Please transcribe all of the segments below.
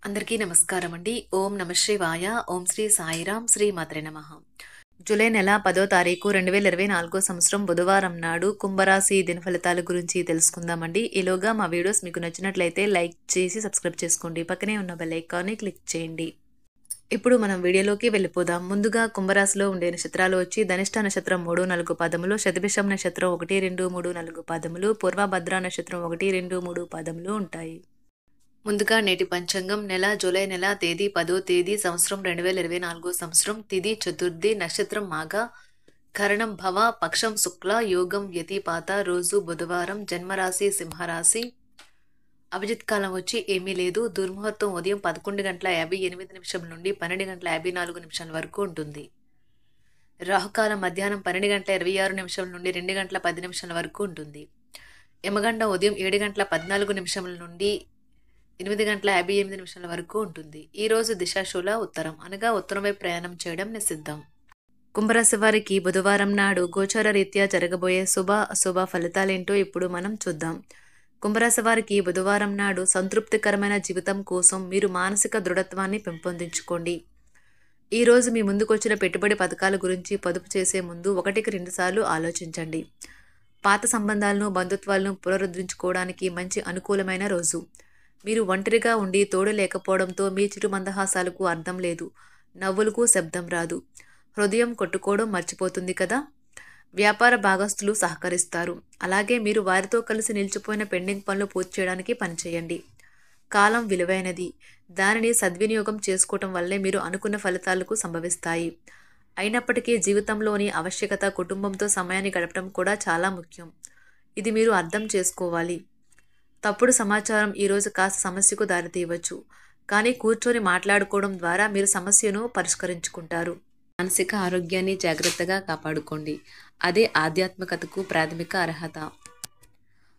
అందరికీ నమస్కారం అండి. ఓం నమ శివాయ. ఓం శ్రీ సాయిరాం. శ్రీ మాత్రే నమః. జూలై నెల 10వ తారీఖు 2024 సంవత్సరం బుధవారం నాడు కుంభరాశి దిన ఫలితాల గురించి తెలుసుకుందామండి. ఈలోగా మా వీడియోస్ మీకు నచ్చినట్లయితే లైక్ చేసి సబ్స్క్రైబ్ చేసుకోండి. పక్కనే ఉన్న బెల్ ఐకాన్ని క్లిక్ చేయండి. ఇప్పుడు మనం వీడియోలోకి వెళ్ళిపోదాం. ముందుగా కుంభరాశిలో ఉండే నక్షత్రాలు వచ్చి ధనిష్ట నక్షత్రం 3, 4 పాదములు, శతభిషం నక్షత్రం 1, 2, 3, 4 పాదములు, పూర్వభద్ర నక్షత్రం 1, 2, 3 పాదములు ఉంటాయి. ముందుగా నేటి పంచాంగం నెల జూలై నెల తేదీ 10వ తేదీ సంవత్సరం 2024 సంవత్సరం తిథి చతుర్థి నక్షత్రం మాఘ కరణం భవ పక్షం శుక్ల యోగం వ్యతిపాత రోజు బుధవారం జన్మరాశి సింహరాశి అభిజిత్ కాలం వచ్చి ఏమీ లేదు. దుర్ముహూర్తం ఉదయం 11:58 నుండి 12:54 వరకు ఉంటుంది. రాహుకాలం మధ్యాహ్నం 12:26 నుండి 2:10 వరకు ఉంటుంది. యమగండం ఉదయం 7:14 నుండి 8:58 వరకు ఉంటుంది. ఈ రోజు దిశాశూల ఉత్తరం అనగా ఉత్తరం వైపు ప్రయాణం చేయడం నిషిద్ధం. కుంభరాశి వారికి బుధవారం నాడు గోచార రీత్యా జరగబోయే శుభ అశుభ ఫలితాలేంటో ఇప్పుడు మనం చూద్దాం. కుంభరాశి వారికి బుధవారం నాడు సంతృప్తికరమైన జీవితం కోసం మీరు మానసిక దృఢత్వాన్ని పెంపొందించుకోండి. ఈ రోజు మీ ముందుకొచ్చిన పెట్టుబడి పథకాల గురించి పొదుపు చేసే ముందు 1-2 సార్లు ఆలోచించండి. పాత సంబంధాలను బంధుత్వాలను పునరుద్ధరించుకోవడానికి మంచి అనుకూలమైన రోజు. మీరు ఒంటరిగా ఉండి తోడు లేకపోవడంతో మీ చిరు మందహాసాలకు అర్థం లేదు. నవ్వులకు శబ్దం రాదు. హృదయం కొట్టుకోవడం మర్చిపోతుంది కదా. వ్యాపార భాగస్తులు సహకరిస్తారు. అలాగే మీరు వారితో కలిసి నిలిచిపోయిన పెండింగ్ పనులు పూర్తి చేయడానికి పనిచేయండి. కాలం విలువైనది. దానిని సద్వినియోగం చేసుకోవటం వల్లే మీరు అనుకున్న ఫలితాలకు సంభవిస్తాయి. అయినప్పటికీ జీవితంలోని ఆవశ్యకత కుటుంబంతో సమయాన్ని గడపడం కూడా చాలా ముఖ్యం. ఇది మీరు అర్థం చేసుకోవాలి. తప్పుడు సమాచారం ఈరోజు కాస్త సమస్యకు దారితీయవచ్చు. కానీ కూర్చొని మాట్లాడుకోవడం ద్వారా మీరు సమస్యను పరిష్కరించుకుంటారు. మానసిక ఆరోగ్యాన్ని జాగ్రత్తగా కాపాడుకోండి. అదే ఆధ్యాత్మికతకు ప్రాథమిక అర్హత.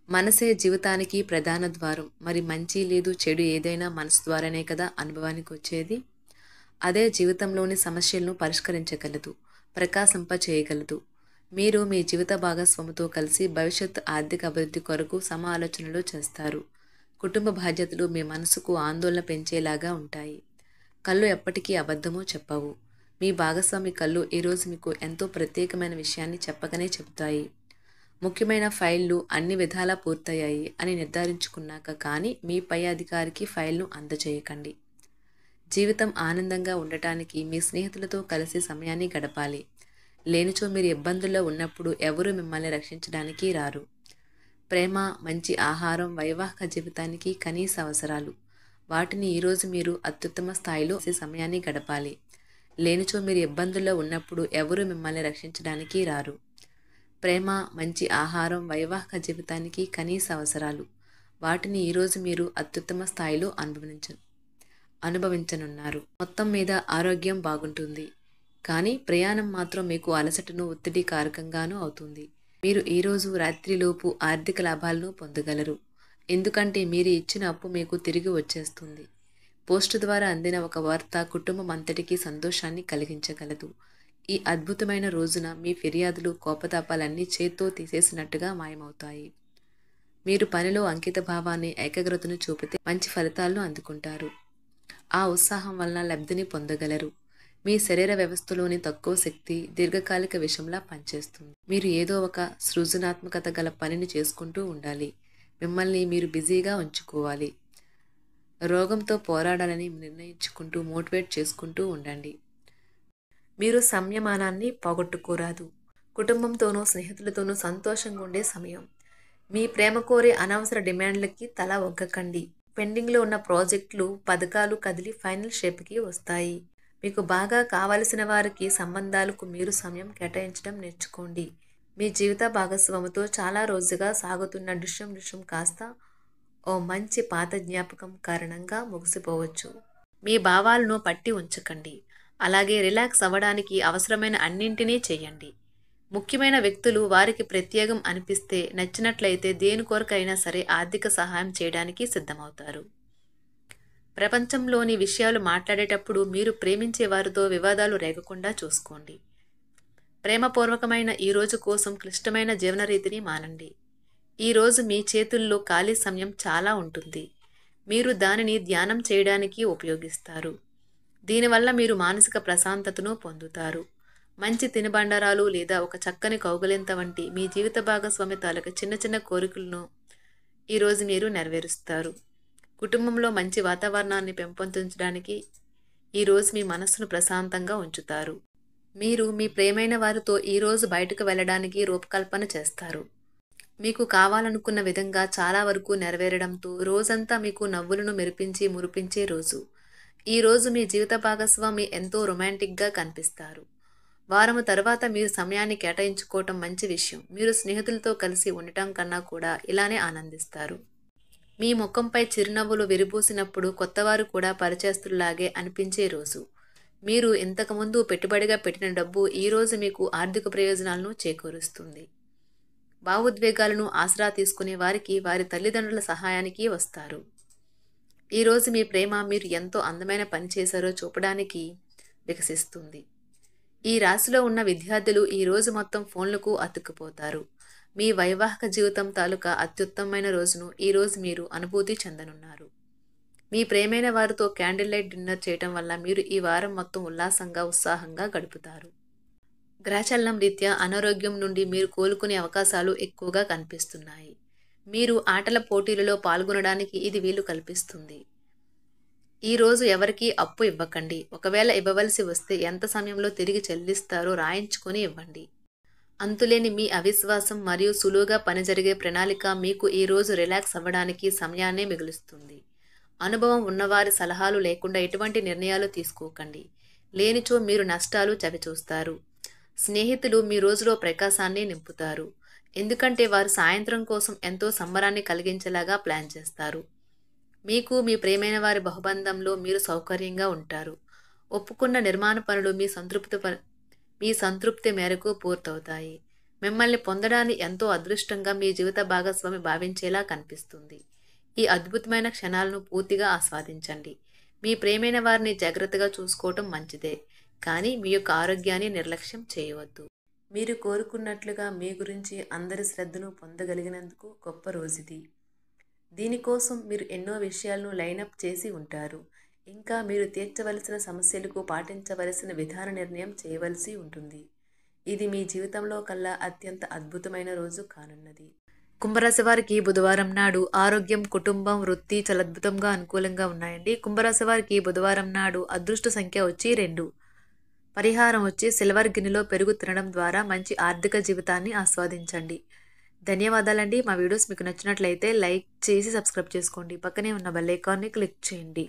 మనసే జీవితానికి ప్రధాన ద్వారం. మరి మంచి లేదు చెడు ఏదైనా మనసు ద్వారానే కదా అనుభవానికి వచ్చేది. అదే జీవితంలోని సమస్యలను పరిష్కరించగలదు, ప్రకాశింప చేయగలదు. మీరు మీ జీవిత భాగస్వామితో కలిసి భవిష్యత్ ఆర్థిక అభివృద్ధి కొరకు సమాలోచనలు చేస్తారు. కుటుంబ బాధ్యతలు మీ మనసుకు ఆందోళన పెంచేలాగా ఉంటాయి. కళ్ళు ఎప్పటికీ అబద్ధమూ చెప్పవు. మీ భాగస్వామి కళ్ళు ఈరోజు మీకు ఎంతో ప్రత్యేకమైన విషయాన్ని చెప్పకనే చెబుతాయి. ముఖ్యమైన ఫైళ్లు అన్ని విధాలా పూర్తయ్యాయి అని నిర్ధారించుకున్నాక కానీ మీ పై అధికారికి ఫైల్ను అందజేయకండి. జీవితం ఆనందంగా ఉండటానికి మీ స్నేహితులతో కలిసి సమయాన్ని గడపాలి. లేనిచో మీరు ఇబ్బందుల్లో ఉన్నప్పుడు ఎవరూ మిమ్మల్ని రక్షించడానికి రారు. ప్రేమ, మంచి ఆహారం వైవాహిక జీవితానికి కనీస అవసరాలు. వాటిని ఈరోజు మీరు అత్యుత్తమ స్థాయిలో సమయాన్ని గడపాలి. లేనిచో మీరు ఇబ్బందుల్లో ఉన్నప్పుడు ఎవరూ మిమ్మల్ని రక్షించడానికి రారు. ప్రేమ, మంచి ఆహారం వైవాహిక జీవితానికి కనీస అవసరాలు. వాటిని ఈరోజు మీరు అత్యుత్తమ స్థాయిలో అనుభవించనున్నారు. మొత్తం మీద ఆరోగ్యం బాగుంటుంది. కానీ ప్రయాణం మాత్రం మీకు అలసటను ఒత్తిడి కారకంగానూ అవుతుంది. మీరు ఈరోజు రాత్రిలోపు ఆర్థిక లాభాలను పొందగలరు. ఎందుకంటే మీరు ఇచ్చిన అప్పు మీకు తిరిగి వచ్చేస్తుంది. పోస్టు ద్వారా అందిన ఒక వార్త కుటుంబం అంతటికీ సంతోషాన్ని కలిగించగలదు. ఈ అద్భుతమైన రోజున మీ ఫిర్యాదులు కోపతాపాలన్నీ చేత్తో తీసేసినట్టుగా మాయమవుతాయి. మీరు పనిలో అంకిత భావాన్ని ఏకాగ్రతను చూపితే మంచి ఫలితాలను అందుకుంటారు. ఆ ఉత్సాహం వలన లబ్ధిని పొందగలరు. మీ శరీర వ్యవస్థలోని తక్కువ శక్తి దీర్ఘకాలిక విషంలా పనిచేస్తుంది. మీరు ఏదో ఒక సృజనాత్మకత గల పనిని చేసుకుంటూ ఉండాలి. మిమ్మల్ని మీరు బిజీగా ఉంచుకోవాలి. రోగంతో పోరాడాలని నిర్ణయించుకుంటూ మోటివేట్ చేసుకుంటూ ఉండండి. మీరు సంయమనాన్ని పోగొట్టుకోరాదు. కుటుంబంతోనూ స్నేహితులతోనూ సంతోషంగా ఉండే సమయం. మీ ప్రేమ కోరే అనవసర డిమాండ్లకి తల ఒగ్గకండి. పెండింగ్లో ఉన్న ప్రాజెక్టులు, పథకాలు కదిలి ఫైనల్ షేప్కి వస్తాయి. మీకు బాగా కావలసిన వారికి సంబంధాలకు మీరు సమయం కేటాయించడం నేర్చుకోండి. మీ జీవిత భాగస్వామితో చాలా రోజుగా సాగుతున్న డిష్యం కాస్త ఓ మంచి పాత జ్ఞాపకం కారణంగా ముగిసిపోవచ్చు. మీ భావాలను పట్టి ఉంచకండి. అలాగే రిలాక్స్ అవ్వడానికి అవసరమైన అన్నింటినీ చేయండి. ముఖ్యమైన వ్యక్తులు వారికి ప్రత్యేకం అనిపిస్తే నచ్చినట్లయితే దేని కొరకైనా సరే ఆర్థిక సహాయం చేయడానికి సిద్ధమవుతారు. ప్రపంచంలోని విషయాలు మాట్లాడేటప్పుడు మీరు ప్రేమించే వారితో వివాదాలు రేగకుండా చూసుకోండి. ప్రేమపూర్వకమైన ఈ రోజు కోసం క్లిష్టమైన జీవన రీతిని మానండి. ఈరోజు మీ చేతుల్లో ఖాళీ సమయం చాలా ఉంటుంది. మీరు దానిని ధ్యానం చేయడానికి ఉపయోగిస్తారు. దీనివల్ల మీరు మానసిక ప్రశాంతతను పొందుతారు. మంచి తినుబండారాలు లేదా ఒక చక్కని కౌగిలింత వంటి మీ జీవిత భాగస్వామి తాలూకా చిన్న చిన్న కోరికలను ఈరోజు మీరు నెరవేరుస్తారు. కుటుంబంలో మంచి వాతావరణాన్ని పెంపొందించడానికి ఈరోజు మీ మనస్సును ప్రశాంతంగా ఉంచుతారు. మీరు మీ ప్రియమైన వారితో ఈరోజు బయటకు వెళ్ళడానికి రూపకల్పన చేస్తారు. మీకు కావాలనుకున్న విధంగా చాలా వరకు నెరవేరడంతో రోజంతా మీకు నవ్వులను మెరిపించి మురిపించే రోజు. ఈరోజు మీ జీవిత భాగస్వామి ఎంతో రొమాంటిక్గా కనిపిస్తారు. వారము తర్వాత మీరు సమయాన్ని కేటాయించుకోవటం మంచి విషయం. మీరు స్నేహితులతో కలిసి ఉండటం కన్నా కూడా ఇలానే ఆనందిస్తారు. మీ ముఖంపై చిరునవ్వులు విరిబూసినప్పుడు కొత్తవారు కూడా పరిచయస్తుల్లాగే అనిపించే రోజు. మీరు ఇంతకుముందు పెట్టుబడిగా పెట్టిన డబ్బు ఈరోజు మీకు ఆర్థిక ప్రయోజనాలను చేకూరుస్తుంది. భావోద్వేగాలను ఆసరా తీసుకునే వారికి వారి తల్లిదండ్రుల సహాయానికి వస్తారు. ఈరోజు మీ ప్రేమ మీరు ఎంతో అందమైన పని చేశారో చూపడానికి వికసిస్తుంది. ఈ రాశిలో ఉన్న విద్యార్థులు ఈరోజు మొత్తం ఫోన్లకు అతుక్కుపోతారు. మీ వైవాహిక జీవితం తాలూకా అత్యుత్తమమైన రోజును ఈరోజు మీరు అనుభూతి చెందనున్నారు. మీ ప్రేమైన వారితో క్యాండిల్ లైట్ డిన్నర్ చేయటం వల్ల మీరు ఈ వారం మొత్తం ఉల్లాసంగా ఉత్సాహంగా గడుపుతారు. గ్రహచలనం రీత్యా అనారోగ్యం నుండి మీరు కోలుకునే అవకాశాలు ఎక్కువగా కనిపిస్తున్నాయి. మీరు ఆటల పోటీలలో పాల్గొనడానికి ఇది వీలు కల్పిస్తుంది. ఈరోజు ఎవరికీ అప్పు ఇవ్వకండి. ఒకవేళ ఇవ్వవలసి వస్తే ఎంత సమయంలో తిరిగి చెల్లిస్తారో రాయించుకొని ఇవ్వండి. అంతులేని మీ అవిశ్వాసం మరియు సులువుగా పని జరిగే ప్రణాళిక మీకు ఈరోజు రిలాక్స్ అవ్వడానికి సమయాన్నే మిగులుస్తుంది. అనుభవం ఉన్నవారి సలహాలు లేకుండా ఎటువంటి నిర్ణయాలు తీసుకోకండి. లేనిచో మీరు నష్టాలు చవిచూస్తారు. స్నేహితులు మీ రోజులో ప్రకాశాన్ని నింపుతారు. ఎందుకంటే వారు సాయంత్రం కోసం ఎంతో సంబరాన్ని కలిగించేలాగా ప్లాన్ చేస్తారు. మీకు మీ ప్రియమైన వారి బహుబంధంలో మీరు సౌకర్యంగా ఉంటారు. ఒప్పుకున్న నిర్మాణ పనులు మీ సంతృప్తి మేరకు పూర్తవుతాయి. మిమ్మల్ని పొందడాన్ని ఎంతో అదృష్టంగా మీ జీవిత భాగస్వామి భావించేలా కనిపిస్తుంది. ఈ అద్భుతమైన క్షణాలను పూర్తిగా ఆస్వాదించండి. మీ ప్రియమైన వారిని జాగ్రత్తగా చూసుకోవటం మంచిదే, కానీ మీ యొక్క ఆరోగ్యాన్ని నిర్లక్ష్యం చేయవద్దు. మీరు కోరుకున్నట్లుగా మీ గురించి అందరి శ్రద్ధను పొందగలిగినందుకు గొప్ప రోజుది. దీనికోసం మీరు ఎన్నో విషయాలను లైనప్ చేసి ఉంటారు. ఇంకా మీరు తీర్చవలసిన సమస్యలకు పాటించవలసిన విధాన నిర్ణయం చేయవలసి ఉంటుంది. ఇది మీ జీవితంలో కల్లా అత్యంత అద్భుతమైన రోజు కానున్నది. కుంభరాశి వారికి బుధవారం నాడు ఆరోగ్యం, కుటుంబం, వృత్తి చాలా అద్భుతంగా అనుకూలంగా ఉన్నాయండి. కుంభరాశి వారికి బుధవారం నాడు అదృష్ట సంఖ్య వచ్చి 2. పరిహారం వచ్చి సిల్వర్ గిన్నెలో పెరుగు తినడం ద్వారా మంచి ఆర్థిక జీవితాన్ని ఆస్వాదించండి. ధన్యవాదాలండి. మా వీడియోస్ మీకు నచ్చినట్లయితే లైక్ చేసి సబ్స్క్రైబ్ చేసుకోండి. పక్కనే ఉన్న బెల్ ఐకాన్ని క్లిక్ చేయండి.